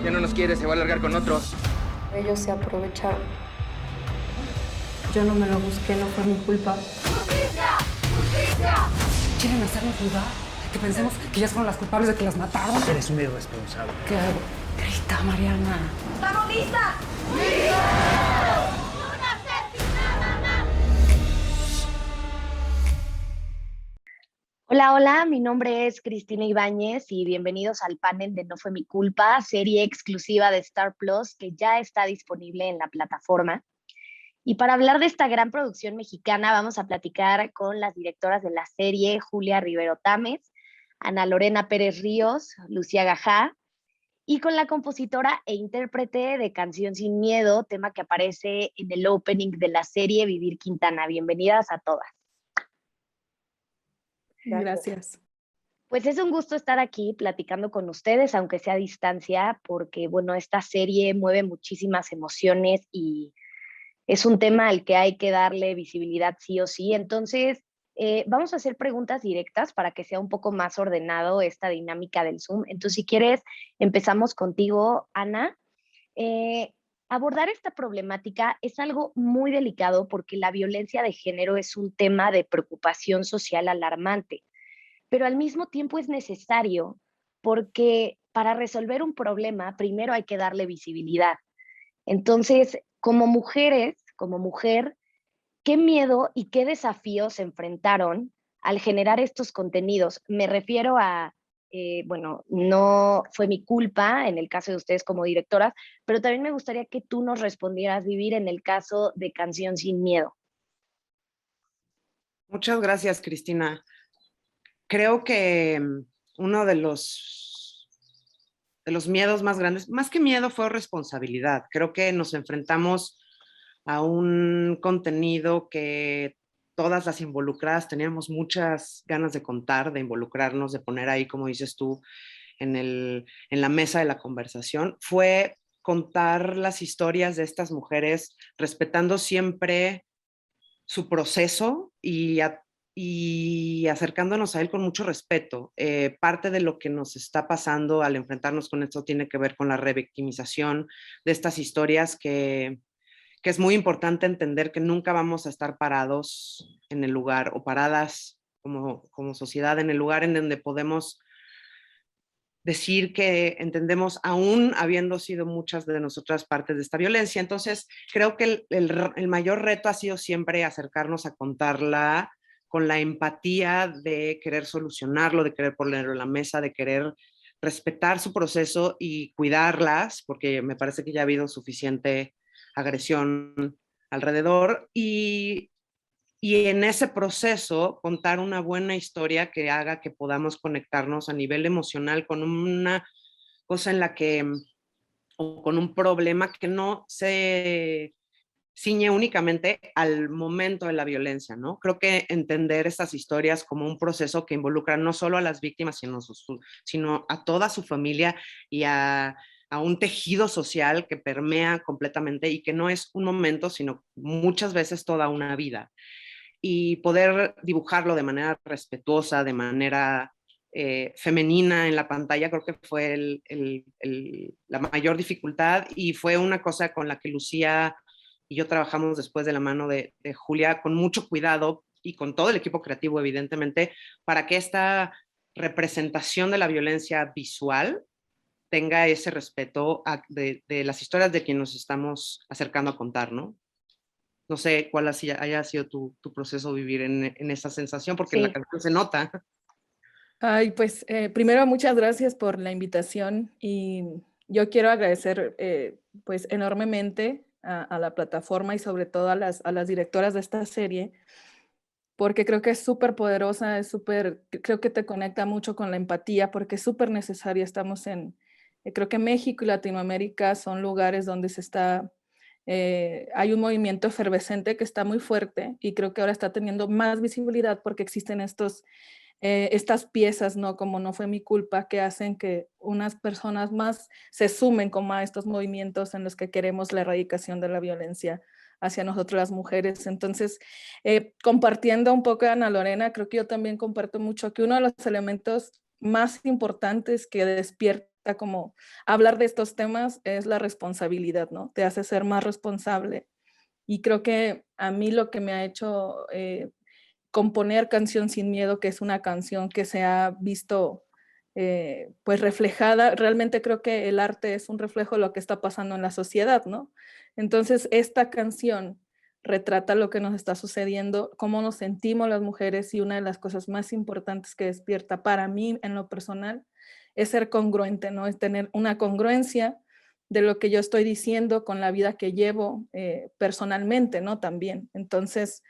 Ya no nos quiere, se va a largar con otro. Ellos se aprovecharon. Yo no me lo busqué, no fue mi culpa. ¡Justicia! ¡Justicia! ¿Quieren hacernos dudar? Que pensemos que ellas fueron las culpables de que las mataron. Eres un irresponsable. ¿Qué hago? Grita, Mariana. ¡Estamos listas! ¡Una asesinada más! Hola, hola, mi nombre es Cristina Ibáñez y bienvenidos al panel de No Fue Mi Culpa, serie exclusiva de Star Plus que ya está disponible en la plataforma. Y para hablar de esta gran producción mexicana vamos a platicar con las directoras de la serie, Julia Rivero Tames, Ana Lorena Pérez Ríos, Lucía Gajá, y con la compositora e intérprete de Canción Sin Miedo, tema que aparece en el opening de la serie, Vivir Quintana. Bienvenidas a todas. Gracias. Pues es un gusto estar aquí platicando con ustedes, aunque sea a distancia, porque bueno, esta serie mueve muchísimas emociones y es un tema al que hay que darle visibilidad sí o sí. Entonces, vamos a hacer preguntas directas para que sea un poco más ordenado esta dinámica del Zoom. Entonces, si quieres, empezamos contigo, Ana. Abordar esta problemática es algo muy delicado porque la violencia de género es un tema de preocupación social alarmante, pero al mismo tiempo es necesario porque para resolver un problema primero hay que darle visibilidad. Entonces, como mujeres, como mujer, ¿qué miedo y qué desafíos se enfrentaron al generar estos contenidos? Me refiero a, bueno, no fue mi culpa en el caso de ustedes como directoras, pero también me gustaría que tú nos respondieras, Vivir, en el caso de Canción Sin Miedo. Muchas gracias, Cristina. Creo que uno de los miedos más grandes, más que miedo, fue responsabilidad. Creo que nos enfrentamos a un contenido que todas las involucradas teníamos muchas ganas de contar, de involucrarnos, de poner ahí, como dices tú, en la mesa de la conversación. Fue contar las historias de estas mujeres respetando siempre su proceso y acercándonos a él con mucho respeto. Parte de lo que nos está pasando al enfrentarnos con esto tiene que ver con la revictimización de estas historias que es muy importante entender que nunca vamos a estar parados en el lugar o paradas como sociedad en el lugar en donde podemos decir que entendemos aún habiendo sido muchas de nosotras partes de esta violencia. Entonces, creo que el mayor reto ha sido siempre acercarnos a contarla con la empatía de querer solucionarlo, de querer ponerlo en la mesa, de querer respetar su proceso y cuidarlas, porque me parece que ya ha habido suficiente agresión alrededor y en ese proceso contar una buena historia que haga que podamos conectarnos a nivel emocional con una cosa en la que, o con un problema que no se ciñe únicamente al momento de la violencia, ¿no? Creo que entender estas historias como un proceso que involucra no solo a las víctimas, sino a toda su familia y a un tejido social que permea completamente y que no es un momento, sino muchas veces toda una vida. Y poder dibujarlo de manera respetuosa, de manera femenina en la pantalla, creo que fue la mayor dificultad y fue una cosa con la que Lucía y yo trabajamos después de la mano de Julia con mucho cuidado y con todo el equipo creativo, evidentemente, para que esta representación de la violencia visual tenga ese respeto de las historias de quien nos estamos acercando a contar, ¿no? No sé cuál haya sido tu proceso vivir en esa sensación, porque en la canción se nota. Ay, pues primero muchas gracias por la invitación y yo quiero agradecer pues enormemente a la plataforma y sobre todo a las directoras de esta serie, porque creo que es súper poderosa, creo que te conecta mucho con la empatía, porque es súper necesaria. Estamos creo que México y Latinoamérica son lugares donde hay un movimiento efervescente que está muy fuerte y creo que ahora está teniendo más visibilidad porque existen estas piezas, ¿no? Como No Fue Mi Culpa, que hacen que unas personas más se sumen como a estos movimientos en los que queremos la erradicación de la violencia hacia nosotros las mujeres. Entonces, compartiendo un poco de Ana Lorena, creo que yo también comparto mucho que uno de los elementos más importantes que despierta gusta como hablar de estos temas es la responsabilidad, ¿no? Te hace ser más responsable. Y creo que a mí lo que me ha hecho componer Canción Sin Miedo, que es una canción que se ha visto pues reflejada, realmente creo que el arte es un reflejo de lo que está pasando en la sociedad, ¿no? Entonces esta canción retrata lo que nos está sucediendo, cómo nos sentimos las mujeres, y una de las cosas más importantes que despierta para mí en lo personal es ser congruente, ¿no? Es tener una congruencia de lo que yo estoy diciendo con la vida que llevo personalmente, ¿no? También. Entonces,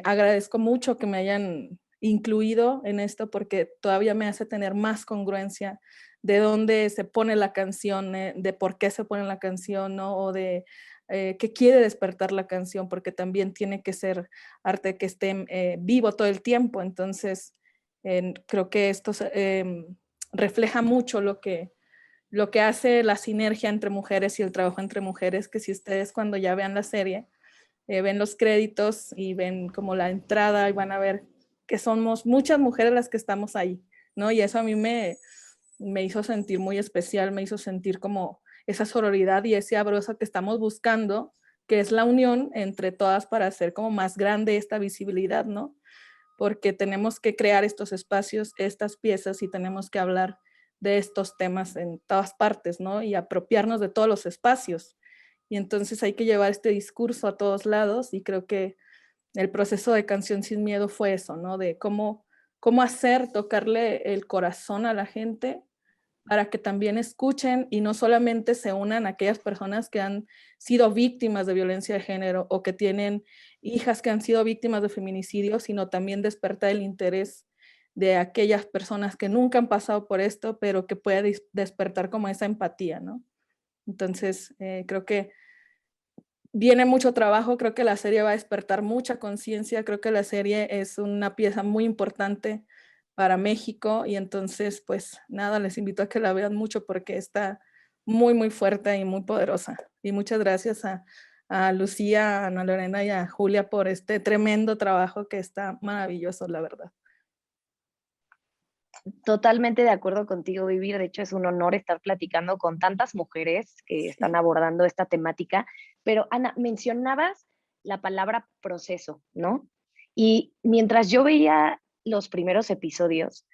agradezco mucho que me hayan incluido en esto porque todavía me hace tener más congruencia de dónde se pone la canción, de por qué se pone la canción, ¿no? O de qué quiere despertar la canción, porque también tiene que ser arte que esté vivo todo el tiempo. Entonces, creo que esto refleja mucho lo que hace la sinergia entre mujeres y el trabajo entre mujeres, que si ustedes cuando ya vean la serie, ven los créditos y ven como la entrada y van a ver que somos muchas mujeres las que estamos ahí, ¿no? Y eso a mí me hizo sentir muy especial, me hizo sentir como esa sororidad y ese abrazo que estamos buscando, que es la unión entre todas para hacer como más grande esta visibilidad, ¿no? Porque tenemos que crear estos espacios, estas piezas, y tenemos que hablar de estos temas en todas partes, ¿no? Y apropiarnos de todos los espacios. Y entonces hay que llevar este discurso a todos lados, y creo que el proceso de Canción Sin Miedo fue eso, ¿no? De cómo hacer, tocarle el corazón a la gente para que también escuchen y no solamente se unan a aquellas personas que han sido víctimas de violencia de género o que tienen hijas que han sido víctimas de feminicidio, sino también despertar el interés de aquellas personas que nunca han pasado por esto, pero que pueda despertar como esa empatía, ¿no? Entonces, creo que viene mucho trabajo, creo que la serie va a despertar mucha conciencia, creo que la serie es una pieza muy importante para México, y entonces pues nada, les invito a que la vean mucho porque está muy muy fuerte y muy poderosa. Y muchas gracias a Lucía, a Ana Lorena y a Julia por este tremendo trabajo que está maravilloso, la verdad. Totalmente de acuerdo contigo, Vivir. De hecho, es un honor estar platicando con tantas mujeres que están abordando esta temática. Pero, Ana, mencionabas la palabra proceso, ¿no? Y mientras yo veía los primeros episodios,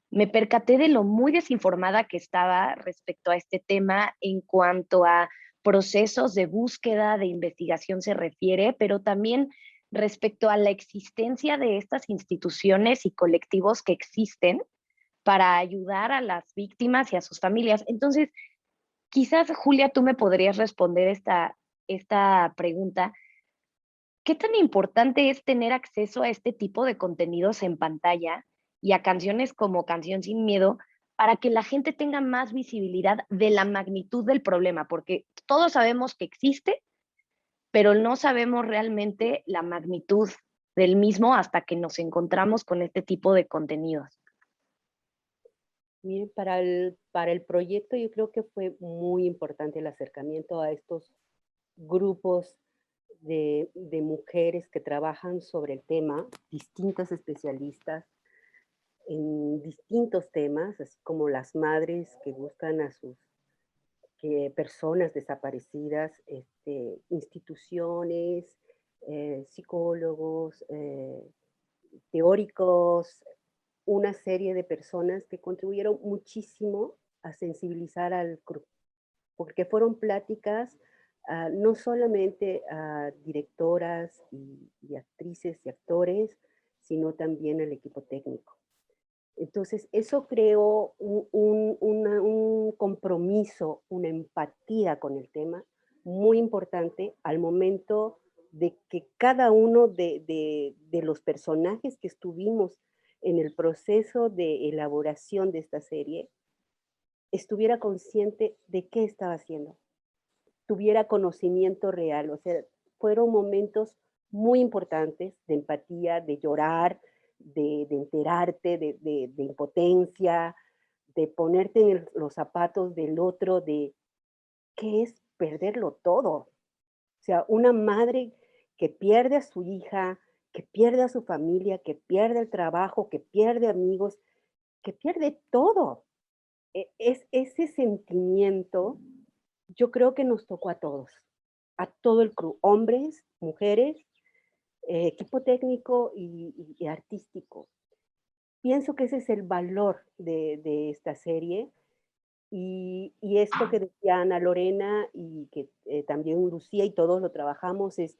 me percaté de lo muy desinformada que estaba respecto a este tema en cuanto a procesos de búsqueda, de investigación se refiere, pero también respecto a la existencia de estas instituciones y colectivos que existen para ayudar a las víctimas y a sus familias. Entonces, quizás, Julia, tú me podrías responder esta pregunta. ¿Qué tan importante es tener acceso a este tipo de contenidos en pantalla y a canciones como Canción Sin Miedo para que la gente tenga más visibilidad de la magnitud del problema? Porque todos sabemos que existe, pero no sabemos realmente la magnitud del mismo hasta que nos encontramos con este tipo de contenidos. Miren, para el proyecto yo creo que fue muy importante el acercamiento a estos grupos de mujeres que trabajan sobre el tema, distintas especialistas en distintos temas, así como las madres que buscan a sus personas desaparecidas, instituciones, psicólogos, teóricos, una serie de personas que contribuyeron muchísimo a sensibilizar al grupo, porque fueron pláticas no solamente a directoras y actrices y actores, sino también al equipo técnico. Entonces, eso creó un compromiso, una empatía con el tema muy importante al momento de que cada uno de los personajes que estuvimos en el proceso de elaboración de esta serie estuviera consciente de qué estaba haciendo, tuviera conocimiento real. O sea, fueron momentos muy importantes de empatía, de llorar, de enterarte, de impotencia, de ponerte en los zapatos del otro, de qué es perderlo todo. O sea, una madre que pierde a su hija, que pierde a su familia, que pierde el trabajo, que pierde amigos, que pierde todo ese sentimiento, yo creo que nos tocó a todos, a todo el crew, hombres, mujeres, equipo técnico y artístico. Pienso que ese es el valor de esta serie y esto que decía Ana Lorena y que también Lucía y todos lo trabajamos es,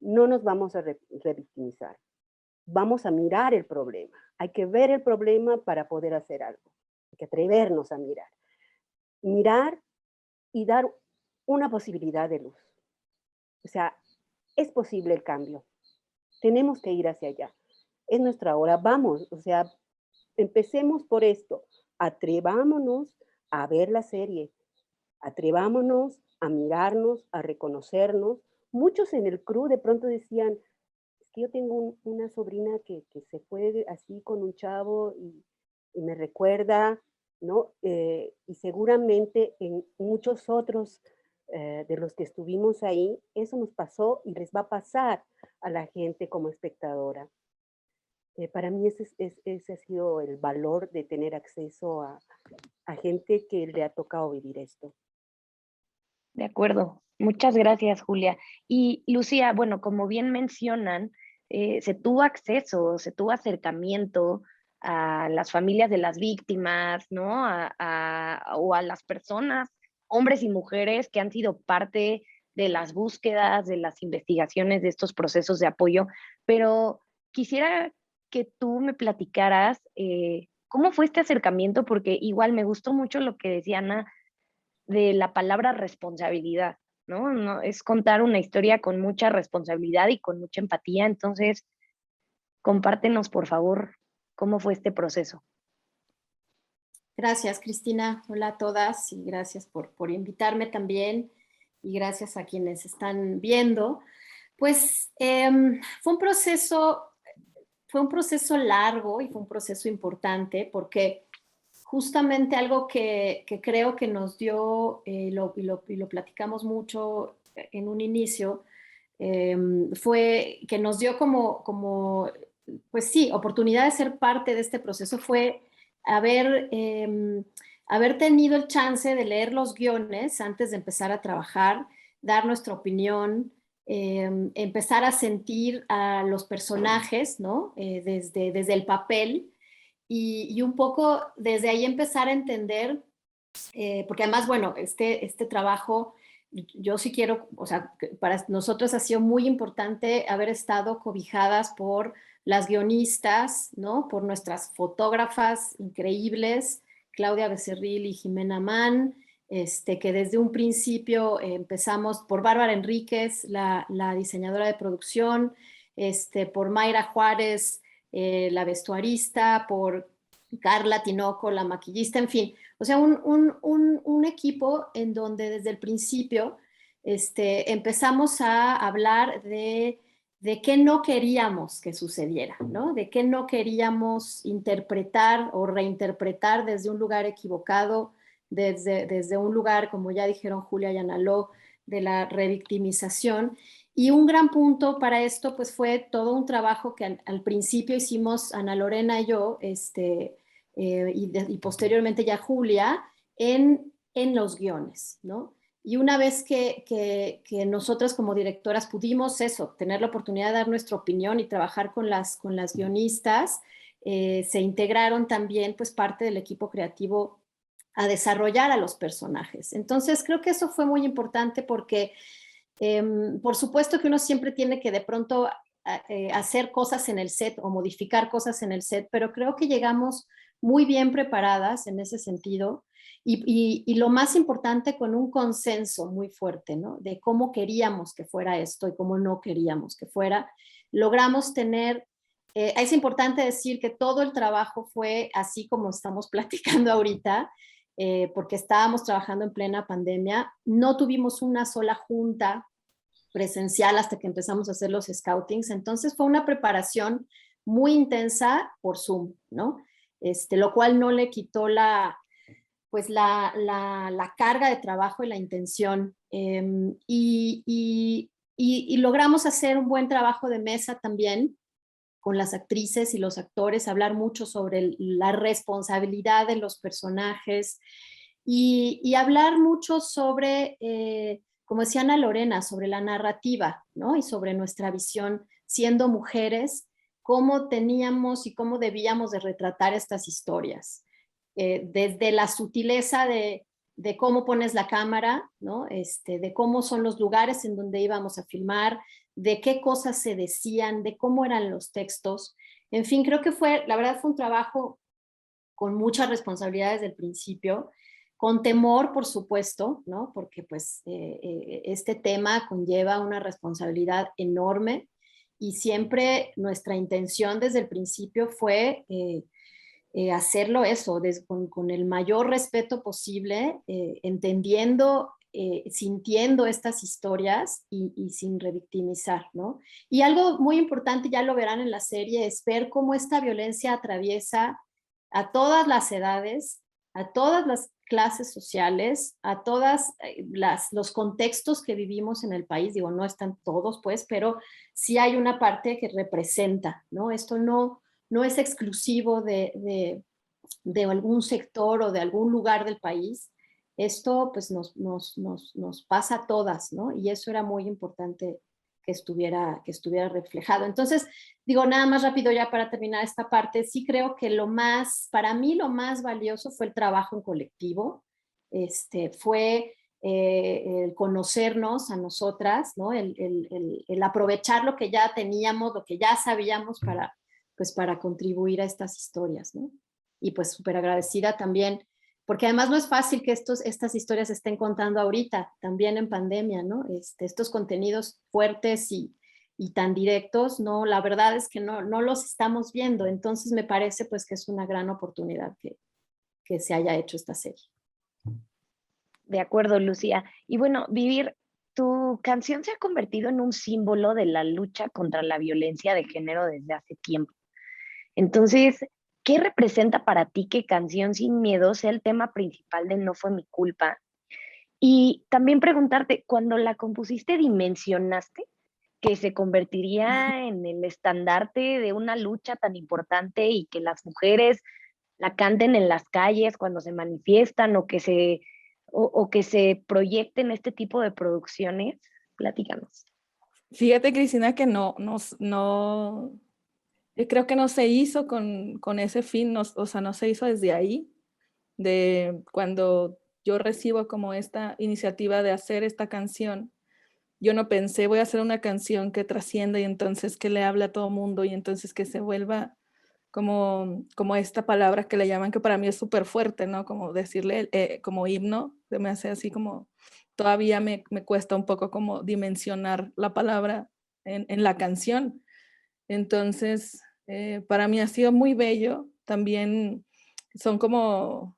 no nos vamos a revictimizar, vamos a mirar el problema. Hay que ver el problema para poder hacer algo. Hay que atrevernos a mirar. Mirar y dar una posibilidad de luz. O sea, es posible el cambio. Tenemos que ir hacia allá. Es nuestra hora. Vamos, o sea, empecemos por esto. Atrevámonos a ver la serie. Atrevámonos a mirarnos, a reconocernos. Muchos en el crew de pronto decían, es que yo tengo una sobrina que se fue así con un chavo y me recuerda, ¿no? Y seguramente en muchos otros de los que estuvimos ahí, eso nos pasó y les va a pasar a la gente como espectadora. Para mí ese ha sido el valor de tener acceso a gente que le ha tocado vivir esto. De acuerdo. Muchas gracias, Julia. Y Lucía, bueno, como bien mencionan, se tuvo acceso, se tuvo acercamiento a las familias de las víctimas, ¿no? O a las personas, hombres y mujeres que han sido parte de las búsquedas, de las investigaciones de estos procesos de apoyo, pero quisiera que tú me platicaras cómo fue este acercamiento, porque igual me gustó mucho lo que decía Ana de la palabra responsabilidad, ¿no? No, es contar una historia con mucha responsabilidad y con mucha empatía. Entonces, compártenos, por favor, cómo fue este proceso. Gracias, Cristina. Hola a todas y gracias por invitarme también y gracias a quienes están viendo. Pues fue un proceso largo y fue un proceso importante porque justamente algo que creo que nos dio, y lo platicamos mucho en un inicio, fue que nos dio como, pues sí, oportunidad de ser parte de este proceso fue haber tenido el chance de leer los guiones antes de empezar a trabajar, dar nuestra opinión, empezar a sentir a los personajes, ¿no? Desde el papel y un poco desde ahí empezar a entender, porque además, bueno, este trabajo, yo sí quiero, o sea, para nosotros ha sido muy importante haber estado cobijadas por las guionistas, ¿no? Por nuestras fotógrafas increíbles, Claudia Becerril y Jimena Mann, que desde un principio empezamos por Bárbara Enríquez, la diseñadora de producción, por Mayra Juárez, la vestuarista, por Carla Tinoco, la maquillista, en fin. O sea, un equipo en donde desde el principio empezamos a hablar de qué no queríamos que sucediera, ¿no? De qué no queríamos interpretar o reinterpretar desde un lugar equivocado, desde un lugar, como ya dijeron Julia y Analó, de la revictimización. Y un gran punto para esto, pues fue todo un trabajo que al principio hicimos Ana Lorena y yo, y posteriormente ya Julia, en los guiones, ¿no? Y una vez que nosotras como directoras pudimos eso, tener la oportunidad de dar nuestra opinión y trabajar con las guionistas, se integraron también pues parte del equipo creativo a desarrollar a los personajes. Entonces creo que eso fue muy importante porque por supuesto que uno siempre tiene que de pronto hacer cosas en el set o modificar cosas en el set, pero creo que llegamos muy bien preparadas en ese sentido y lo más importante con un consenso muy fuerte, ¿no? De cómo queríamos que fuera esto y cómo no queríamos que fuera. Logramos tener, es importante decir que todo el trabajo fue así como estamos platicando ahorita, porque estábamos trabajando en plena pandemia. No tuvimos una sola junta presencial hasta que empezamos a hacer los scoutings. Entonces fue una preparación muy intensa por Zoom, ¿no? Lo cual no le quitó la carga de trabajo y la intención. Y logramos hacer un buen trabajo de mesa también, con las actrices y los actores, hablar mucho sobre la responsabilidad de los personajes y hablar mucho sobre, como decía Ana Lorena, sobre la narrativa, ¿no? Y sobre nuestra visión siendo mujeres, cómo teníamos y cómo debíamos de retratar estas historias. Desde la sutileza de cómo pones la cámara, ¿no? De cómo son los lugares en donde íbamos a filmar, de qué cosas se decían, de cómo eran los textos. En fin, creo que la verdad fue un trabajo con muchas responsabilidades del principio, con temor, por supuesto, ¿no? Porque pues este tema conlleva una responsabilidad enorme y siempre nuestra intención desde el principio fue hacerlo eso, con el mayor respeto posible, entendiendo, sintiendo estas historias y sin revictimizar, ¿no? Y algo muy importante, ya lo verán en la serie, es ver cómo esta violencia atraviesa a todas las edades, a todas las clases sociales, a todas los contextos que vivimos en el país. Digo, no están todos, pues, pero sí hay una parte que representa, ¿no? Esto no es exclusivo de algún sector o de algún lugar del país. Esto pues nos pasa a todas, ¿no? Y eso era muy importante que estuviera reflejado. Entonces, digo, nada más rápido ya para terminar esta parte, sí creo que para mí lo más valioso fue el trabajo en colectivo, fue el conocernos a nosotras, ¿no? El aprovechar lo que ya teníamos, lo que ya sabíamos para contribuir a estas historias, ¿no? Y pues súper agradecida también, porque además no es fácil que estas historias se estén contando ahorita, también en pandemia, ¿no? Estos contenidos fuertes y tan directos, no, la verdad es que no los estamos viendo, entonces me parece pues que es una gran oportunidad que se haya hecho esta serie. De acuerdo, Lucía. Y bueno, Vivir, tu canción se ha convertido en un símbolo de la lucha contra la violencia de género desde hace tiempo. Entonces, ¿qué representa para ti que Canción Sin Miedo sea el tema principal de No Fue Mi Culpa? Y también preguntarte, cuando la compusiste, ¿dimensionaste que se convertiría en el estandarte de una lucha tan importante y que las mujeres la canten en las calles cuando se manifiestan o que se proyecten este tipo de producciones? Platícanos. Fíjate, Cristina, que no, creo que no se hizo con ese fin, o sea, no se hizo desde ahí, de cuando yo recibo como esta iniciativa de hacer esta canción. Yo no pensé, voy a hacer una canción que trascienda y entonces que le hable a todo mundo y entonces que se vuelva como esta palabra que le llaman, que para mí es súper fuerte, ¿no? Como decirle como himno, se me hace así como, todavía me cuesta un poco como dimensionar la palabra en la canción. Entonces, para mí ha sido muy bello. También son como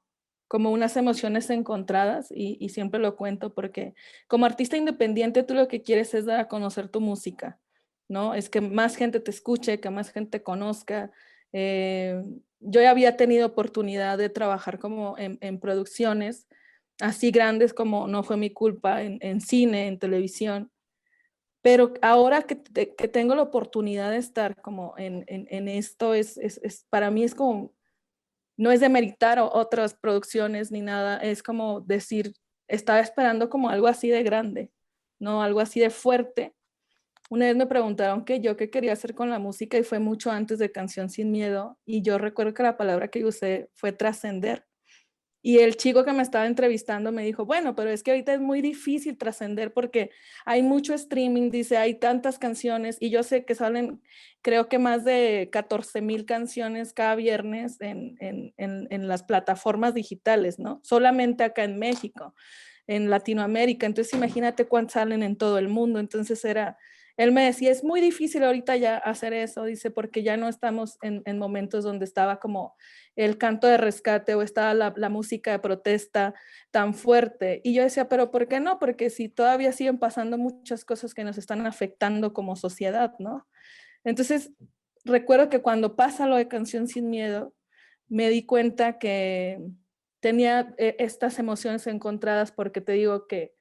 unas emociones encontradas y siempre lo cuento porque como artista independiente tú lo que quieres es dar a conocer tu música, ¿no? Es que más gente te escuche, que más gente conozca. Yo ya había tenido oportunidad de trabajar como en producciones así grandes como No Fue Mi Culpa, en cine, en televisión. Pero ahora que tengo la oportunidad de estar como en esto, para mí es como, no es demeritar otras producciones ni nada, es como decir, estaba esperando como algo así de grande, ¿no? Algo así de fuerte. Una vez me preguntaron qué quería hacer con la música y fue mucho antes de Canción Sin Miedo y yo recuerdo que la palabra que usé fue trascender. Y el chico que me estaba entrevistando me dijo, bueno, pero es que ahorita es muy difícil trascender porque hay mucho streaming, dice, hay tantas canciones y yo sé que salen, creo que más de 14,000 canciones cada viernes en las plataformas digitales, ¿no? Solamente acá en México, en Latinoamérica. Entonces imagínate cuántas salen en todo el mundo. Entonces él me decía, es muy difícil ahorita ya hacer eso, dice, porque ya no estamos en momentos donde estaba como el canto de rescate o estaba la música de protesta tan fuerte. Y yo decía, pero ¿por qué no? Porque si todavía siguen pasando muchas cosas que nos están afectando como sociedad, ¿no? Entonces, recuerdo que cuando pasa lo de Canción Sin Miedo, me di cuenta que tenía estas emociones encontradas porque te digo que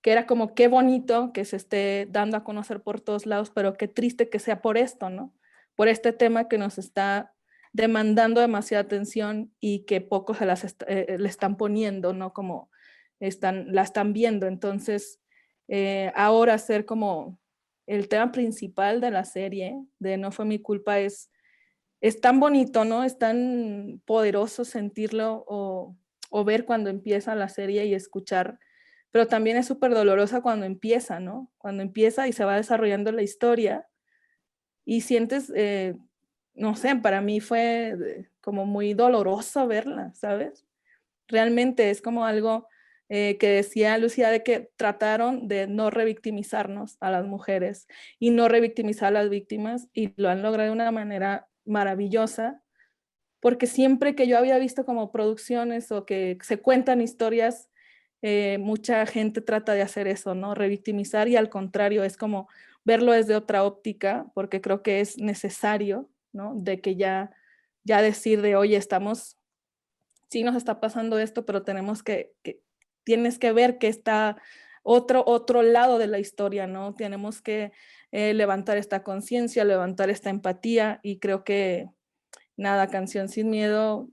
era como qué bonito que se esté dando a conocer por todos lados, pero qué triste que sea por esto, ¿no? por este tema que nos está demandando demasiada atención y que pocos se le están poniendo, ¿no? Como la están viendo. Entonces, ahora ser como el tema principal de la serie, de No fue mi culpa, es tan bonito, ¿no? Es tan poderoso sentirlo o ver cuando empieza la serie y escuchar, pero también es súper dolorosa cuando empieza, ¿no? Cuando empieza y se va desarrollando la historia y sientes, no sé, para mí fue como muy doloroso verla, ¿sabes? Realmente es como algo que decía Lucía, de que trataron de no revictimizarnos a las mujeres y no revictimizar a las víctimas, y lo han logrado de una manera maravillosa, porque siempre que yo había visto como producciones o que se cuentan historias, mucha gente trata de hacer eso, ¿no? Revictimizar, y al contrario, es como verlo desde otra óptica, porque creo que es necesario, ¿no? De que ya decir de, oye, sí nos está pasando esto, pero tienes que ver que está otro lado de la historia, ¿no? Tenemos que levantar esta conciencia, levantar esta empatía, y creo que nada, Canción Sin Miedo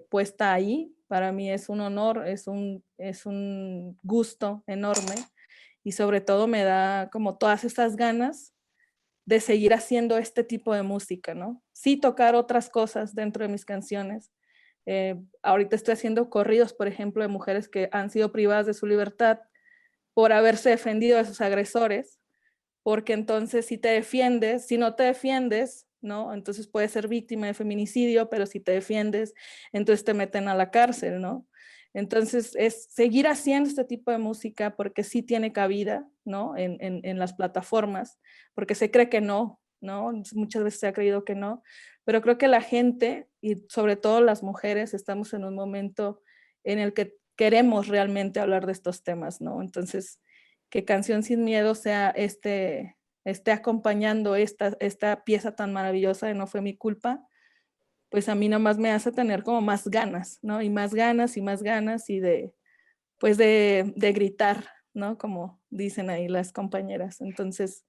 puesta ahí, para mí es un honor, es un gusto enorme, y sobre todo me da como todas estas ganas de seguir haciendo este tipo de música, ¿no? Sí tocar otras cosas dentro de mis canciones. Ahorita estoy haciendo corridos, por ejemplo, de mujeres que han sido privadas de su libertad por haberse defendido de sus agresores, porque entonces si no te defiendes, ¿no? Entonces puedes ser víctima de feminicidio, pero si te defiendes, entonces te meten a la cárcel, ¿no? Entonces es seguir haciendo este tipo de música porque sí tiene cabida, ¿no? En las plataformas, porque se cree que no, ¿no? Muchas veces se ha creído que no, pero creo que la gente, y sobre todo las mujeres, estamos en un momento en el que queremos realmente hablar de estos temas, ¿no? Entonces, que Canción Sin Miedo sea esté acompañando esta pieza tan maravillosa de No fue mi culpa, pues a mí nomás me hace tener como más ganas, ¿no? Y más ganas y más ganas, y pues de gritar, ¿no? Como dicen ahí las compañeras. Entonces,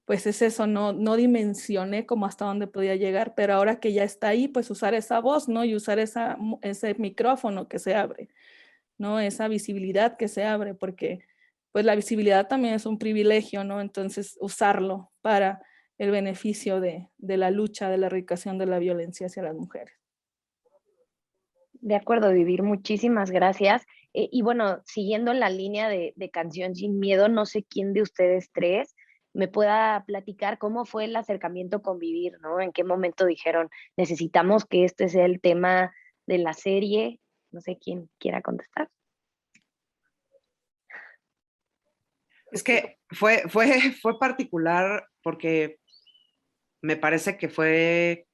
pues es eso, no dimensioné como hasta dónde podía llegar, pero ahora que ya está ahí, pues usar esa voz, ¿no? Y usar ese micrófono que se abre, ¿no? Esa visibilidad que se abre, porque pues la visibilidad también es un privilegio, ¿no? Entonces usarlo para el beneficio de la lucha, de la erradicación de la violencia hacia las mujeres. De acuerdo, Vivir, muchísimas gracias. Y bueno, siguiendo la línea de Canción Sin Miedo, no sé quién de ustedes tres me pueda platicar cómo fue el acercamiento con Vivir, ¿no? ¿En qué momento dijeron, necesitamos que este sea el tema de la serie? No sé quién quiera contestar. Es que fue particular porque me parece que fue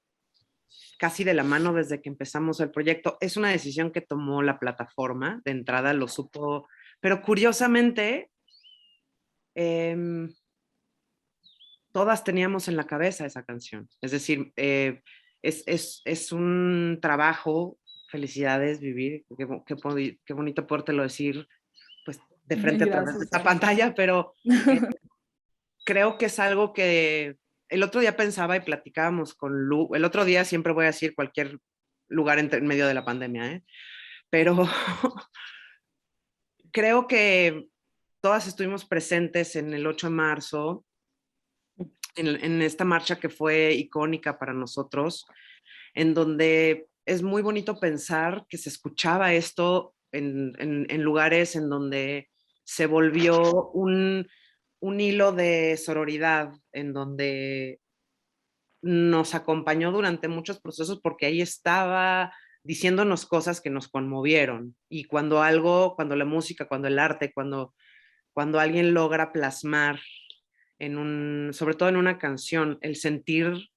casi de la mano desde que empezamos el proyecto. Es una decisión que tomó la plataforma, de entrada lo supo, pero curiosamente todas teníamos en la cabeza esa canción. Es decir, es un trabajo, felicidades, Vivir, qué bonito podértelo decir pues de frente a través de esta pantalla, pero creo que es algo que el otro día pensaba y platicábamos con Lu. El otro día siempre voy a decir cualquier lugar en medio de la pandemia, ¿eh? Pero creo que todas estuvimos presentes en el 8 de marzo, en esta marcha que fue icónica para nosotros, en donde es muy bonito pensar que se escuchaba esto en lugares en donde se volvió un hilo de sororidad, en donde nos acompañó durante muchos procesos, porque ahí estaba diciéndonos cosas que nos conmovieron. Y cuando la música, cuando el arte, cuando alguien logra plasmar sobre todo en una canción, el sentir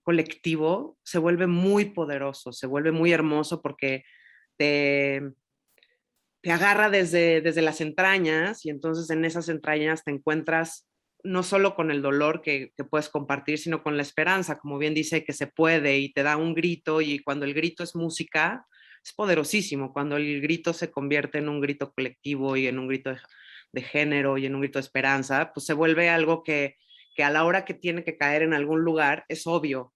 colectivo, se vuelve muy poderoso, se vuelve muy hermoso, porque te, te agarra desde las entrañas, y entonces en esas entrañas te encuentras no solo con el dolor que puedes compartir, sino con la esperanza, como bien dice, que se puede, y te da un grito, y cuando el grito es música, es poderosísimo. Cuando el grito se convierte en un grito colectivo y en un grito de género y en un grito de esperanza, pues se vuelve algo que que a la hora que tiene que caer en algún lugar es obvio,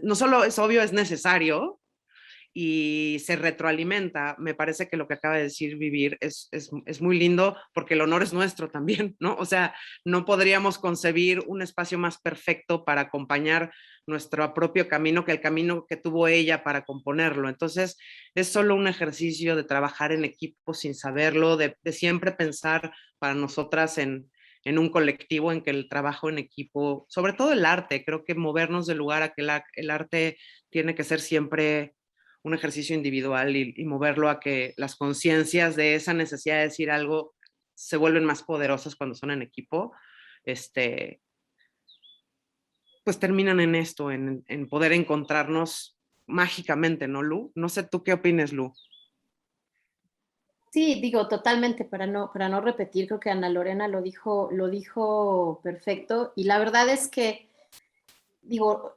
no solo es obvio, es necesario y se retroalimenta. Me parece que lo que acaba de decir Vivir es muy lindo porque el honor es nuestro también, ¿no? O sea, no podríamos concebir un espacio más perfecto para acompañar nuestro propio camino que el camino que tuvo ella para componerlo. Entonces, es solo un ejercicio de trabajar en equipo sin saberlo, de siempre pensar para nosotras en un colectivo, en que el trabajo en equipo, sobre todo el arte, creo que movernos del lugar a que el arte tiene que ser siempre un ejercicio individual y moverlo a que las conciencias de esa necesidad de decir algo se vuelven más poderosas cuando son en equipo, pues terminan en esto, en poder encontrarnos mágicamente, ¿no, Lu? No sé tú qué opines, Lu. Sí, digo, totalmente, para no repetir, creo que Ana Lorena lo dijo perfecto, y la verdad es que, digo,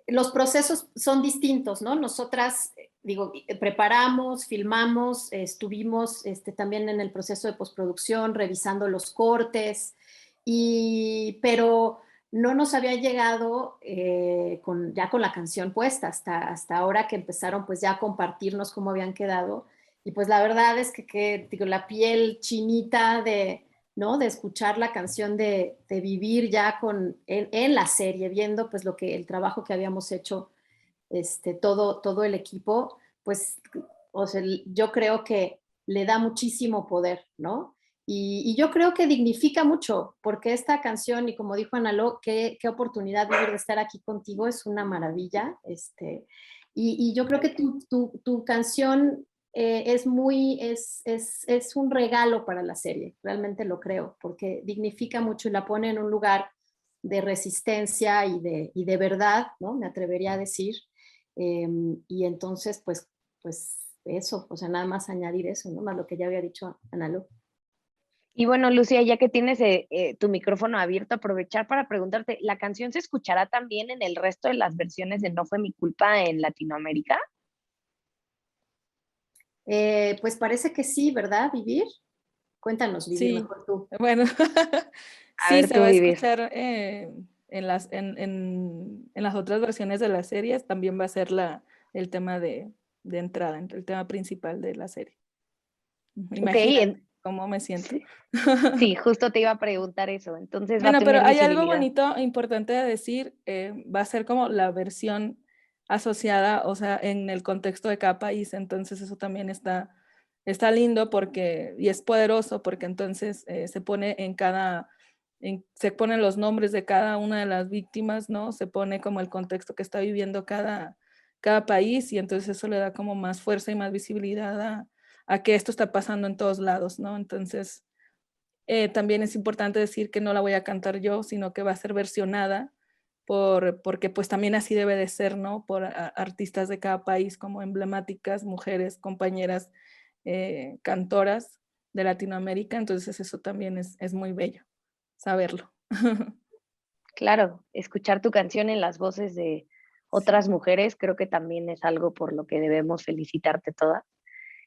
los procesos son distintos, ¿no? Nosotras, digo, preparamos, filmamos, estuvimos también en el proceso de postproducción, revisando los cortes, pero no nos había llegado ya con la canción puesta, hasta ahora que empezaron pues ya a compartirnos cómo habían quedado. Y pues la verdad es que digo, la piel chinita ¿no? De escuchar la canción de Vivir ya en la serie, viendo pues el trabajo que habíamos hecho todo el equipo, pues o sea, yo creo que le da muchísimo poder, ¿no? Y yo creo que dignifica mucho, porque esta canción, y como dijo Analó, qué oportunidad vivir de estar aquí contigo, es una maravilla. Y yo creo que tu canción es un regalo para la serie, realmente lo creo, porque dignifica mucho y la pone en un lugar de resistencia y de verdad, ¿no? Me atrevería a decir. Y entonces, pues eso, o sea, nada más añadir eso, ¿no? Más lo que ya había dicho Analu. Y bueno, Lucía, ya que tienes tu micrófono abierto, aprovechar para preguntarte, ¿la canción se escuchará también en el resto de las versiones de No fue mi culpa en Latinoamérica? Pues parece que sí, ¿verdad, Vivir? Cuéntanos, Vivir, Sí, mejor tú. bueno, A sí, ver se tú, va a Vivir. escuchar en las otras versiones de las series, también va a ser el tema de entrada, el tema principal de la serie. Ok, Imagínate cómo me siento. sí, sí, justo te iba a preguntar eso, entonces va a Bueno, pero tener hay algo visibilidad. bonito, importante de decir, va a ser como la versión asociada, o sea, en el contexto de cada país, entonces eso también está lindo y es poderoso porque entonces se pone se ponen los nombres de cada una de las víctimas, ¿no? Se pone como el contexto que está viviendo cada país y entonces eso le da como más fuerza y más visibilidad a que esto está pasando en todos lados, ¿no? Entonces, también es importante decir que no la voy a cantar yo, sino que va a ser versionada porque pues también así debe de ser, ¿no? Por artistas de cada país como emblemáticas, mujeres, compañeras, cantoras de Latinoamérica. Entonces eso también es muy bello saberlo. Claro, escuchar tu canción en las voces de otras mujeres creo que también es algo por lo que debemos felicitarte todas.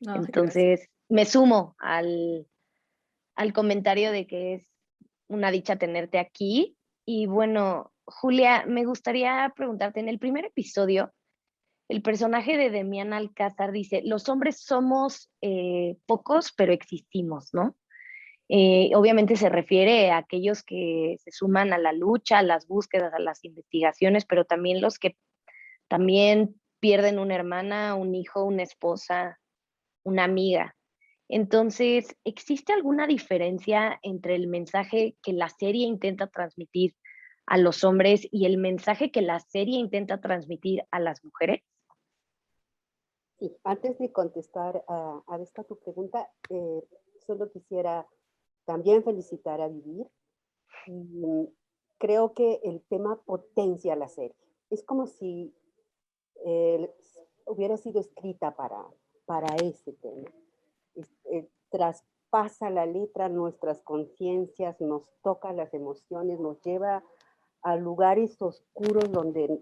No, gracias. Entonces, me sumo al comentario de que es una dicha tenerte aquí. Y bueno, Julia, me gustaría preguntarte, en el primer episodio, el personaje de Demián Alcázar dice, los hombres somos pocos, pero existimos, ¿no? Obviamente se refiere a aquellos que se suman a la lucha, a las búsquedas, a las investigaciones, pero también los que también pierden una hermana, un hijo, una esposa, una amiga. Entonces, ¿existe alguna diferencia entre el mensaje que la serie intenta transmitir a los hombres y el mensaje que la serie intenta transmitir a las mujeres? Sí, antes de contestar a esta tu pregunta, solo quisiera también felicitar a Vivir. Y creo que el tema potencia la serie. Es como si hubiera sido escrita para ese tema. Traspasa la letra nuestras conciencias, nos toca las emociones, nos lleva a lugares oscuros donde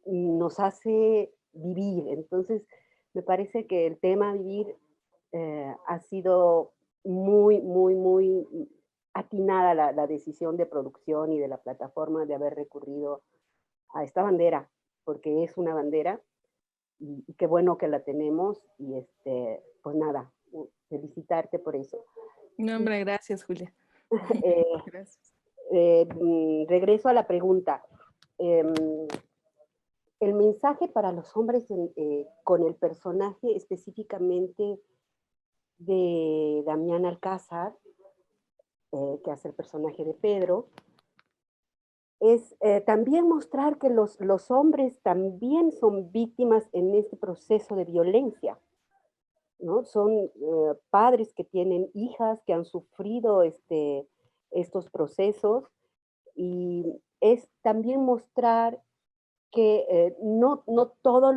nos hace vivir. Entonces, me parece que el tema vivir ha sido muy, muy, muy atinada la decisión de producción y de la plataforma de haber recurrido a esta bandera, porque es una bandera y qué bueno que la tenemos y pues nada, felicitarte por eso. No, hombre, gracias, Julia. Eh, Gracias. Regreso a la pregunta. Em, el mensaje para los hombres con el personaje específicamente de Damián Alcázar, que hace el personaje de Pedro, es también mostrar que los hombres también son víctimas en este proceso de violencia, ¿no? Son padres que tienen hijas que han sufrido estos procesos y es también mostrar que no todos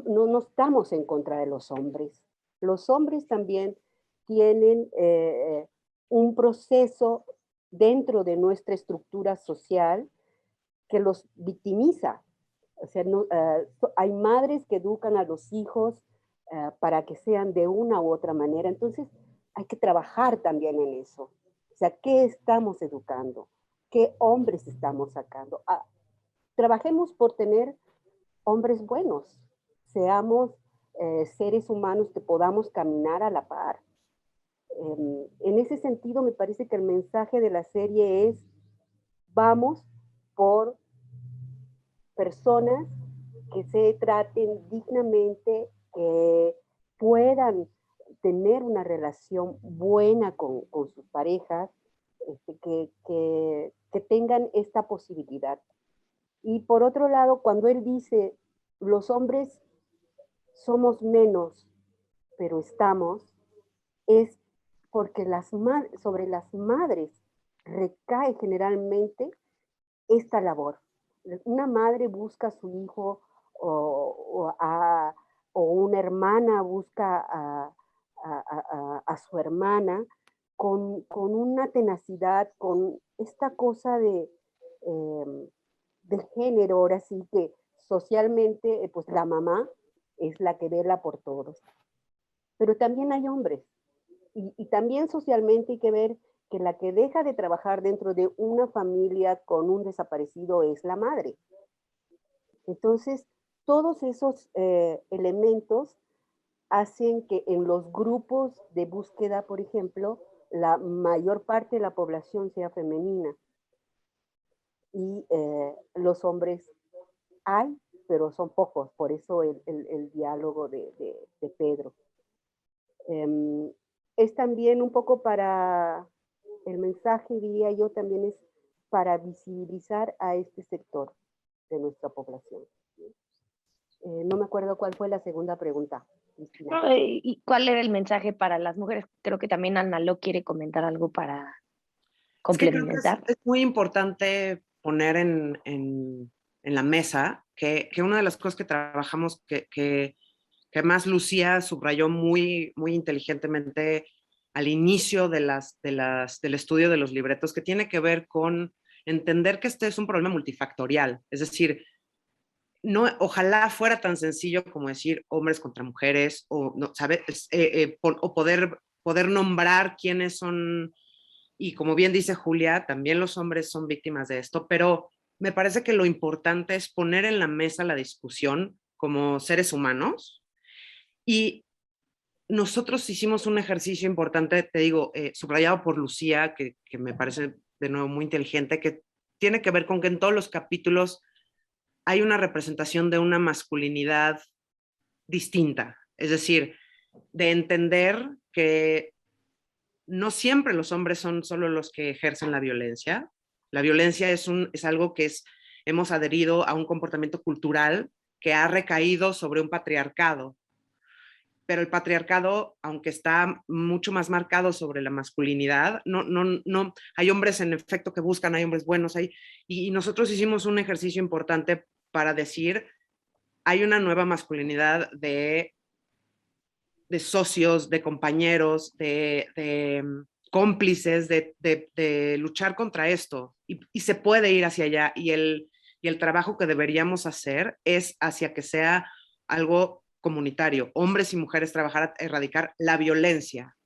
no estamos en contra de los hombres. Los hombres también tienen un proceso dentro de nuestra estructura social que los victimiza. O sea, hay madres que educan a los hijos para que sean de una u otra manera. Entonces, hay que trabajar también en eso. O sea, ¿qué estamos educando? ¿Qué hombres estamos sacando? Trabajemos por tener hombres buenos. Seamos seres humanos que podamos caminar a la par. En ese sentido, me parece que el mensaje de la serie es, vamos por personas que se traten dignamente, que puedan tener una relación buena con sus parejas, que tengan esta posibilidad. Y por otro lado, cuando él dice, los hombres somos menos, pero estamos, es porque sobre las madres recae generalmente esta labor. Una madre busca a su hijo o una hermana busca a su hermana con una tenacidad, con esta cosa de género, ahora sí que socialmente, pues la mamá es la que vela por todos. Pero también hay hombres. Y también socialmente hay que ver que la que deja de trabajar dentro de una familia con un desaparecido es la madre. Entonces, todos esos elementos hacen que en los grupos de búsqueda, por ejemplo, la mayor parte de la población sea femenina. Y los hombres hay, pero son pocos, por eso el diálogo de Pedro. Es también un poco para, el mensaje diría yo también es para visibilizar a este sector de nuestra población. No me acuerdo cuál fue la segunda pregunta, Cristina. ¿Y cuál era el mensaje para las mujeres? Creo que también Ana Lo quiere comentar algo para Es que creo que complementar. es muy importante poner en la mesa que una de las cosas que trabajamos que más Lucía subrayó muy inteligentemente al inicio del estudio de los libretos, que tiene que ver con entender que este es un problema multifactorial. Es decir, no, ojalá fuera tan sencillo como decir hombres contra mujeres, o, no, ¿sabes? O poder nombrar quiénes son, y como bien dice Julia, también los hombres son víctimas de esto, pero me parece que lo importante es poner en la mesa la discusión como seres humanos. Y nosotros hicimos un ejercicio importante, te digo, subrayado por Lucía, que me parece de nuevo muy inteligente, que tiene que ver con que en todos los capítulos hay una representación de una masculinidad distinta. Es decir, de entender que no siempre los hombres son solo los que ejercen la violencia. La violencia es algo que hemos adherido a un comportamiento cultural que ha recaído sobre un patriarcado. Pero el patriarcado, aunque está mucho más marcado sobre la masculinidad, no hay hombres en efecto que buscan, hay hombres buenos, y nosotros hicimos un ejercicio importante para decir, hay una nueva masculinidad de socios, de compañeros, de cómplices, de luchar contra esto, y se puede ir hacia allá, y el trabajo que deberíamos hacer es hacia que sea algo comunitario, hombres y mujeres trabajar a erradicar la violencia,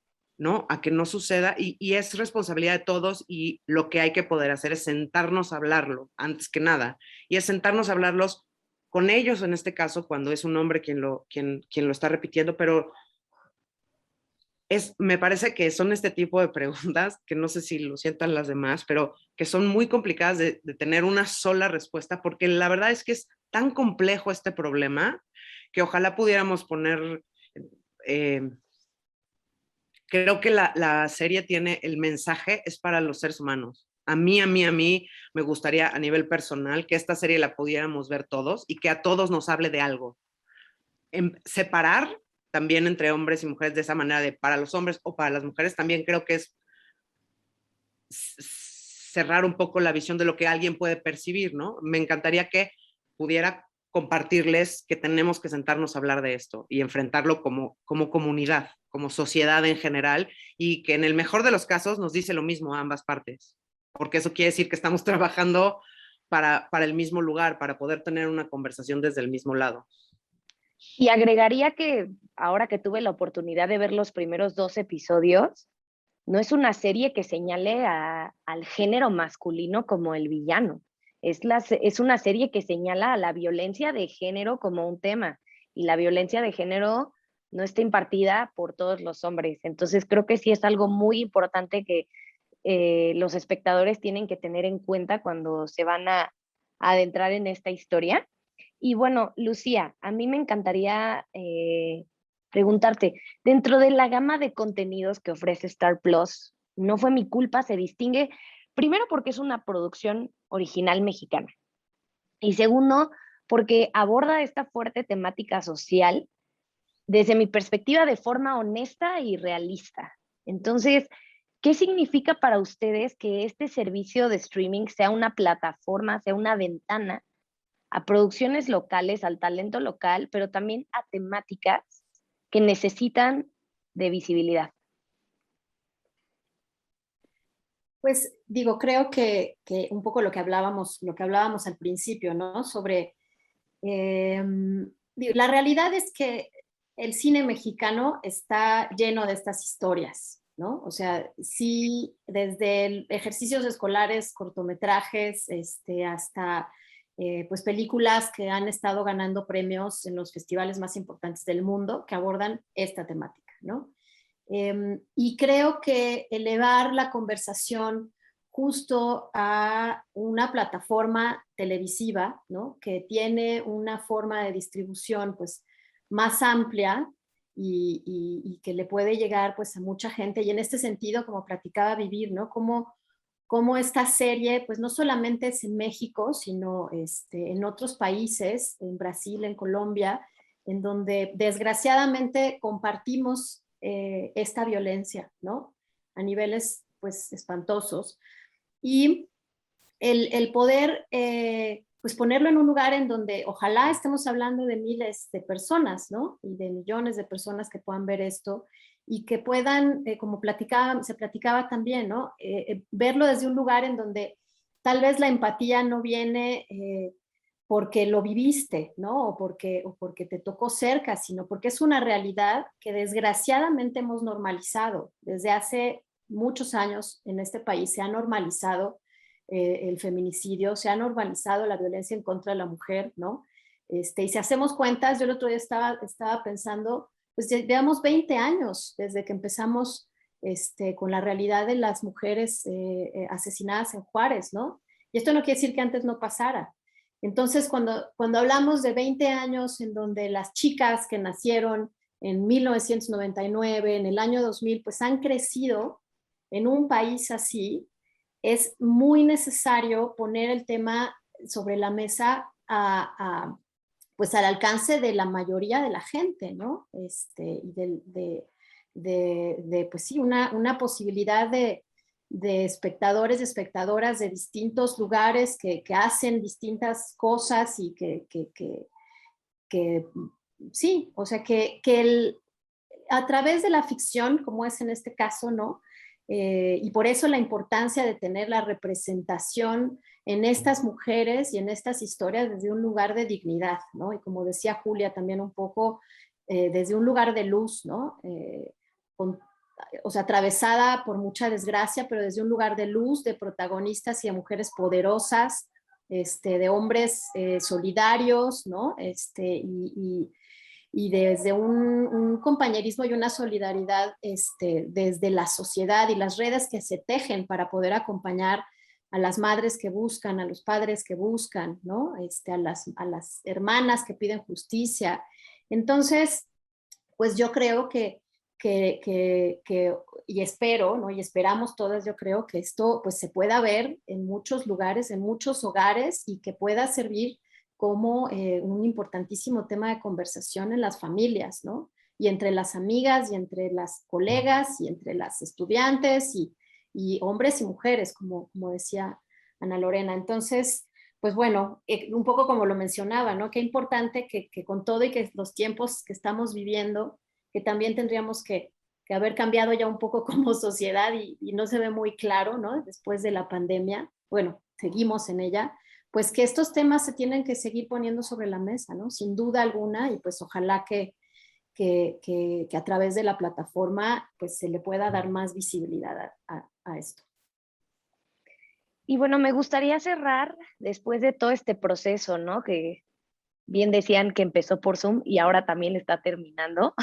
¿no? A que no suceda y es responsabilidad de todos y lo que hay que poder hacer es sentarnos a hablarlo antes que nada y es sentarnos a hablarlos con ellos en este caso cuando es un hombre quien lo está repitiendo, pero me parece que son este tipo de preguntas que no sé si lo sientan las demás, pero que son muy complicadas de tener una sola respuesta porque la verdad es que es tan complejo este problema que ojalá pudiéramos poner... creo que la serie tiene, el mensaje es para los seres humanos. A mí me gustaría a nivel personal que esta serie la pudiéramos ver todos y que a todos nos hable de algo. Separar también entre hombres y mujeres de esa manera de para los hombres o para las mujeres también creo que es cerrar un poco la visión de lo que alguien puede percibir, ¿no? Me encantaría que pudiera compartirles que tenemos que sentarnos a hablar de esto y enfrentarlo como comunidad, como sociedad en general, y que en el mejor de los casos nos dice lo mismo a ambas partes, porque eso quiere decir que estamos trabajando para el mismo lugar, para poder tener una conversación desde el mismo lado. Y agregaría que ahora que tuve la oportunidad de ver los primeros 2 episodios, no es una serie que señale al género masculino como el villano. Es una serie que señala a la violencia de género como un tema. Y la violencia de género no está impartida por todos los hombres. Entonces creo que sí es algo muy importante que los espectadores tienen que tener en cuenta cuando se van a adentrar en esta historia. Y bueno, Lucía, a mí me encantaría preguntarte, dentro de la gama de contenidos que ofrece Star Plus, No fue mi culpa, se distingue, primero porque es una producción original mexicana y segundo porque aborda esta fuerte temática social desde mi perspectiva de forma honesta y realista. Entonces, ¿qué significa para ustedes que este servicio de streaming sea una plataforma, sea una ventana a producciones locales, al talento local, pero también a temáticas que necesitan de visibilidad? Pues digo, creo que un poco lo que hablábamos al principio, ¿no? Sobre, la realidad es que el cine mexicano está lleno de estas historias, ¿no? O sea, sí, desde ejercicios escolares, cortometrajes, hasta pues películas que han estado ganando premios en los festivales más importantes del mundo que abordan esta temática, ¿no? Y creo que elevar la conversación justo a una plataforma televisiva, ¿no? Que tiene una forma de distribución pues, más amplia y que le puede llegar pues, a mucha gente. Y en este sentido, como platicaba Vivir, ¿no? Como esta serie, pues no solamente es en México, sino en otros países, en Brasil, en Colombia, en donde desgraciadamente compartimos esta violencia, ¿no? A niveles, pues, espantosos. Y el poder, pues, ponerlo en un lugar en donde ojalá estemos hablando de miles de personas, ¿no? Y de millones de personas que puedan ver esto y que puedan, como se platicaba también, ¿no? Verlo desde un lugar en donde tal vez la empatía no viene porque lo viviste, ¿no? O porque te tocó cerca, sino porque es una realidad que desgraciadamente hemos normalizado. Desde hace muchos años en este país se ha normalizado el feminicidio, se ha normalizado la violencia en contra de la mujer, ¿no? Y si hacemos cuentas, yo el otro día estaba pensando, pues llevamos 20 años desde que empezamos con la realidad de las mujeres asesinadas en Juárez, ¿no? Y esto no quiere decir que antes no pasara. Entonces, cuando hablamos de 20 años en donde las chicas que nacieron en 1999, en el año 2000, pues han crecido en un país así, es muy necesario poner el tema sobre la mesa pues al alcance de la mayoría de la gente, ¿no? Y pues sí, una posibilidad de espectadores y espectadoras de distintos lugares que hacen distintas cosas y que sí, o sea, a través de la ficción, como es en este caso, ¿no? Y por eso la importancia de tener la representación en estas mujeres y en estas historias desde un lugar de dignidad, ¿no? Y como decía Julia también un poco, desde un lugar de luz, ¿no? o sea, atravesada por mucha desgracia, pero desde un lugar de luz, de protagonistas y de mujeres poderosas, de hombres solidarios, ¿no? Y desde un compañerismo y una solidaridad desde la sociedad y las redes que se tejen para poder acompañar a las madres que buscan, a los padres que buscan, ¿no? A las hermanas que piden justicia. Entonces, pues yo creo y espero, ¿no? Y esperamos todas, yo creo que esto pues se pueda ver en muchos lugares, en muchos hogares y que pueda servir como un importantísimo tema de conversación en las familias, ¿no? Y entre las amigas y entre las colegas y entre las estudiantes y hombres y mujeres, como decía Ana Lorena. Entonces, pues bueno, un poco como lo mencionaba, ¿no? Qué importante que con todo y que los tiempos que estamos viviendo, que también tendríamos que haber cambiado ya un poco como sociedad y no se ve muy claro, ¿no? Después de la pandemia, bueno, seguimos en ella, pues que estos temas se tienen que seguir poniendo sobre la mesa, ¿no? Sin duda alguna, y pues ojalá que a través de la plataforma pues se le pueda dar más visibilidad a esto. Y bueno, me gustaría cerrar después de todo este proceso, ¿no? Que bien decían que empezó por Zoom y ahora también está terminando.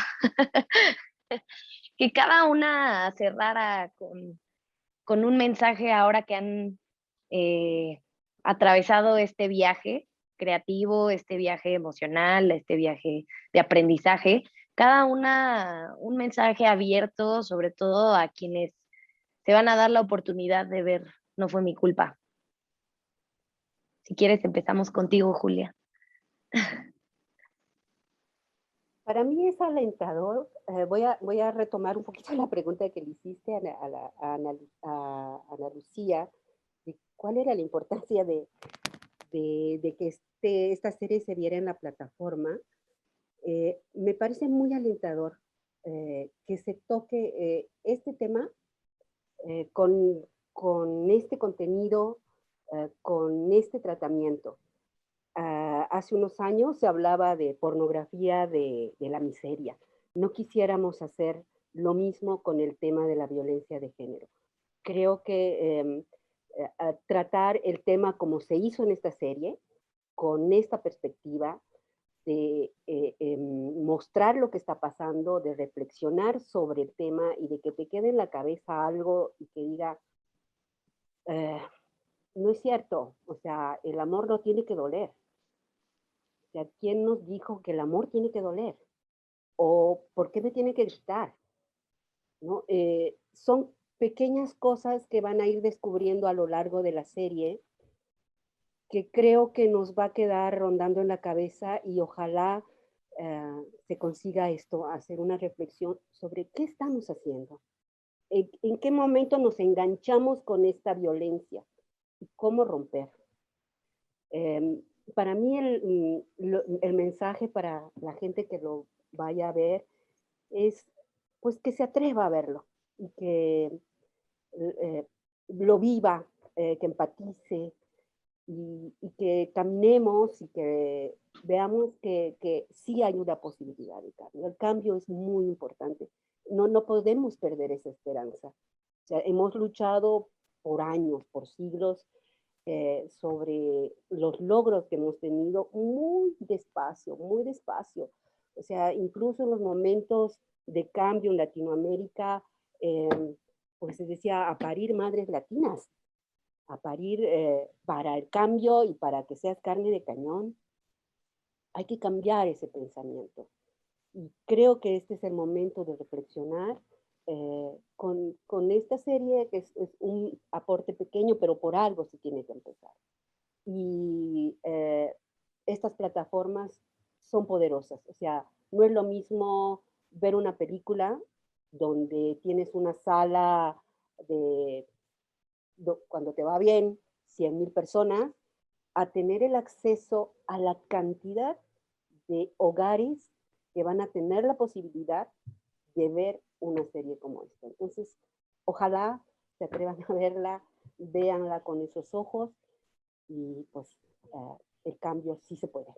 Que cada una cerrara con un mensaje ahora que han atravesado este viaje creativo, este viaje emocional, este viaje de aprendizaje. Cada una un mensaje abierto, sobre todo a quienes se van a dar la oportunidad de ver No fue mi culpa. Si quieres, empezamos contigo, Julia. Para mí es alentador. Voy a retomar un poquito la pregunta que le hiciste a Ana Lucía, de cuál era la importancia de que esta serie se viera en la plataforma. Me parece muy alentador que se toque este tema con este contenido, con este tratamiento. Hace unos años se hablaba de pornografía de la miseria. No quisiéramos hacer lo mismo con el tema de la violencia de género. Creo que tratar el tema como se hizo en esta serie, con esta perspectiva de mostrar lo que está pasando, de reflexionar sobre el tema y de que te quede en la cabeza algo y que diga, no es cierto, o sea, el amor no tiene que doler. O sea, ¿quién nos dijo que el amor tiene que doler? ¿O por qué me tiene que gritar? ¿No? Son pequeñas cosas que van a ir descubriendo a lo largo de la serie que creo que nos va a quedar rondando en la cabeza y ojalá se consiga esto, hacer una reflexión sobre qué estamos haciendo, en qué momento nos enganchamos con esta violencia y cómo romper. Para mí el mensaje para la gente que lo vaya a ver es pues que se atreva a verlo y que lo viva, que empatice y que caminemos y que veamos que sí hay una posibilidad de cambio. El cambio es muy importante. No podemos perder esa esperanza. O sea, hemos luchado por años, por siglos, sobre los logros que hemos tenido muy despacio, muy despacio. O sea, incluso en los momentos de cambio en Latinoamérica, pues se decía a parir madres latinas, a parir para el cambio y para que seas carne de cañón. Hay que cambiar ese pensamiento. Y creo que este es el momento de reflexionar con esta serie, que es un aporte pequeño, pero por algo se tiene que empezar. Y estas plataformas son poderosas. O sea, no es lo mismo ver una película donde tienes una sala cuando te va bien, 100,000 personas, a tener el acceso a la cantidad de hogares que van a tener la posibilidad de ver una serie como esta. Entonces, ojalá se atrevan a verla, véanla con esos ojos y pues el cambio sí se puede.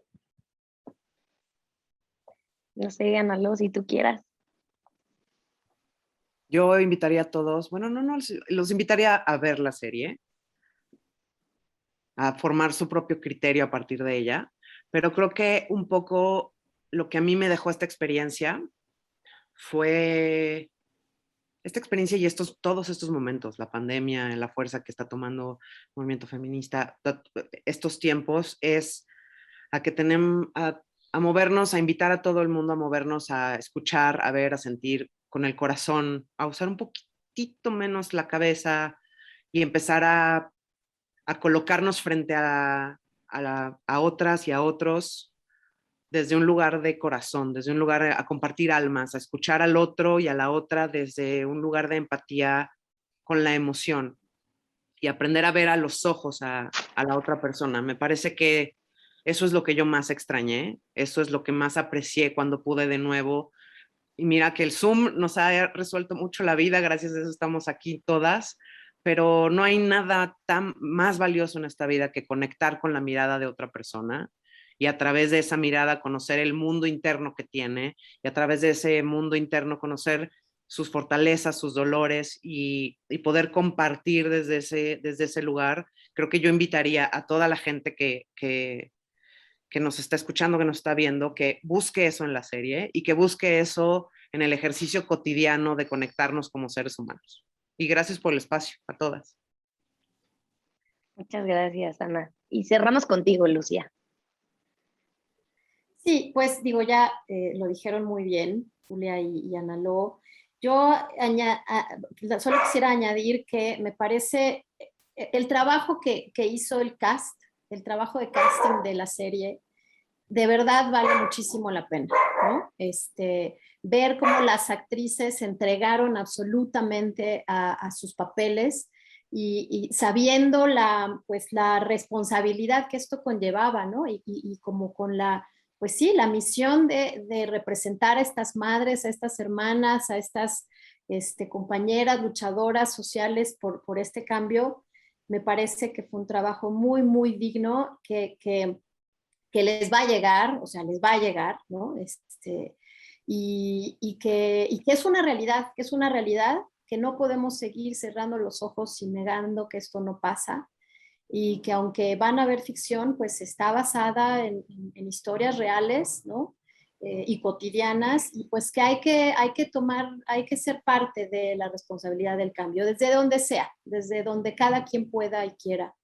No sé, Ana Luz, si tú quieras. Yo invitaría a todos, bueno, no, los invitaría a ver la serie, a formar su propio criterio a partir de ella, pero creo que un poco lo que a mí me dejó esta experiencia fue esta experiencia y todos estos momentos, la pandemia, la fuerza que está tomando el movimiento feminista, estos tiempos, es a que tenemos a movernos, a invitar a todo el mundo a movernos, a escuchar, a ver, a sentir con el corazón, a usar un poquitito menos la cabeza y empezar a colocarnos frente a otras y a otros desde un lugar de corazón, desde un lugar a compartir almas, a escuchar al otro y a la otra desde un lugar de empatía con la emoción y aprender a ver a los ojos a la otra persona. Me parece que eso es lo que yo más extrañé, eso es lo que más aprecié cuando pude de nuevo. Y mira que el Zoom nos ha resuelto mucho la vida, gracias a eso estamos aquí todas, pero no hay nada tan más valioso en esta vida que conectar con la mirada de otra persona y a través de esa mirada conocer el mundo interno que tiene y a través de ese mundo interno conocer sus fortalezas, sus dolores y poder compartir desde ese lugar. Creo que yo invitaría a toda la gente que nos está escuchando, que nos está viendo, que busque eso en la serie y que busque eso en el ejercicio cotidiano de conectarnos como seres humanos. Y gracias por el espacio a todas. Muchas gracias, Ana. Y cerramos contigo, Lucía. Sí, pues digo, ya lo dijeron muy bien, Julia y Ana Lo. Yo solo quisiera añadir que me parece el trabajo que hizo el cast, el trabajo de casting de la serie, de verdad vale muchísimo la pena, ¿no? Ver cómo las actrices se entregaron absolutamente a sus papeles y sabiendo pues, la responsabilidad que esto conllevaba, ¿no? Y como con pues sí, la misión de representar a estas madres, a estas hermanas, a estas compañeras luchadoras sociales por este cambio, me parece que fue un trabajo muy, muy digno que les va a llegar, o sea, les va a llegar, ¿no? Y que es una realidad, que no podemos seguir cerrando los ojos y negando que esto no pasa, y que aunque van a ver ficción, pues está basada en historias reales, ¿no? Y cotidianas, y pues que hay que ser parte de la responsabilidad del cambio, desde donde sea, desde donde cada quien pueda y quiera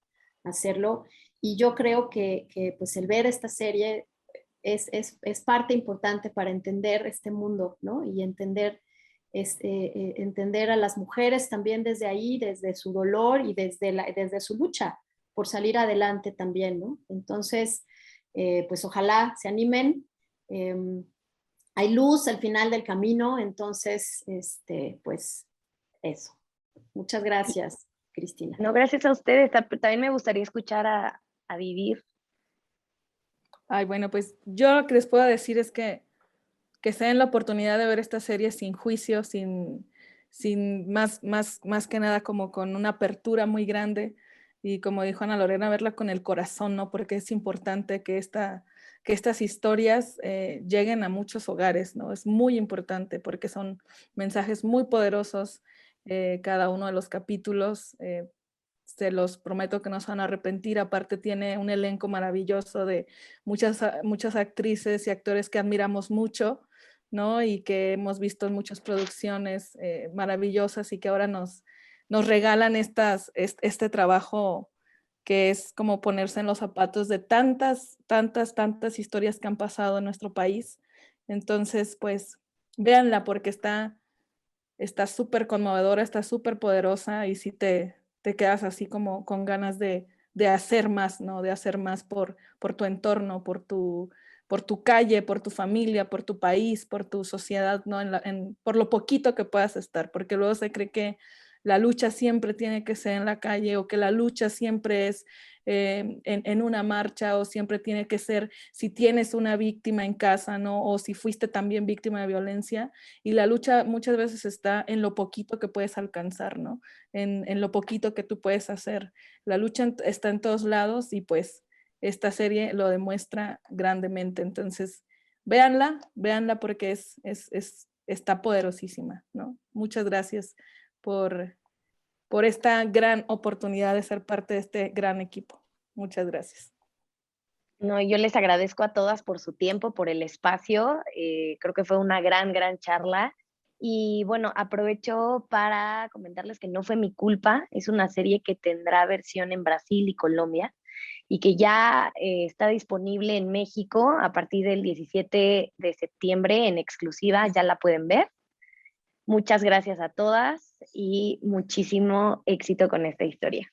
hacerlo. Y yo creo que pues el ver esta serie es parte importante para entender este mundo, ¿no? Y entender a las mujeres también desde ahí, desde su dolor y desde su lucha por salir adelante también, ¿no? Entonces, pues ojalá se animen. Hay luz al final del camino, entonces, pues eso. Muchas gracias, Cristina. No, gracias a ustedes. También me gustaría escuchar a Vivir. Ay, bueno, pues yo lo que les puedo decir es que se den la oportunidad de ver esta serie sin juicio, sin más que nada como con una apertura muy grande y como dijo Ana Lorena, verla con el corazón, ¿no? Porque es importante que estas historias lleguen a muchos hogares, ¿no? Es muy importante porque son mensajes muy poderosos cada uno de los capítulos. Se los prometo que no se van a arrepentir. Aparte tiene un elenco maravilloso de muchas actrices y actores que admiramos mucho, ¿no? Y que hemos visto en muchas producciones maravillosas y que ahora nos regalan este trabajo que es como ponerse en los zapatos de tantas historias que han pasado en nuestro país. Entonces, pues, véanla porque está súper conmovedora, está súper poderosa y sí te quedas así como con ganas de hacer más, ¿no? De hacer más por tu entorno, por tu calle, por tu familia, por tu país, por tu sociedad, ¿no? Por lo poquito que puedas estar, porque luego se cree que la lucha siempre tiene que ser en la calle o que la lucha siempre es en una marcha o siempre tiene que ser si tienes una víctima en casa, ¿no? O si fuiste también víctima de violencia. Y la lucha muchas veces está en lo poquito que puedes alcanzar, ¿no? En lo poquito que tú puedes hacer. La lucha está en todos lados y pues esta serie lo demuestra grandemente. Entonces, véanla porque es está poderosísima, ¿no? Muchas gracias por esta gran oportunidad de ser parte de este gran equipo. Muchas gracias. No, yo les agradezco a todas por su tiempo, por el espacio. Creo que fue una gran charla. Y bueno, aprovecho para comentarles que no fue mi culpa. Es una serie que tendrá versión en Brasil y Colombia y que ya está disponible en México a partir del 17 de septiembre en exclusiva. Ya la pueden ver. Muchas gracias a todas y muchísimo éxito con esta historia.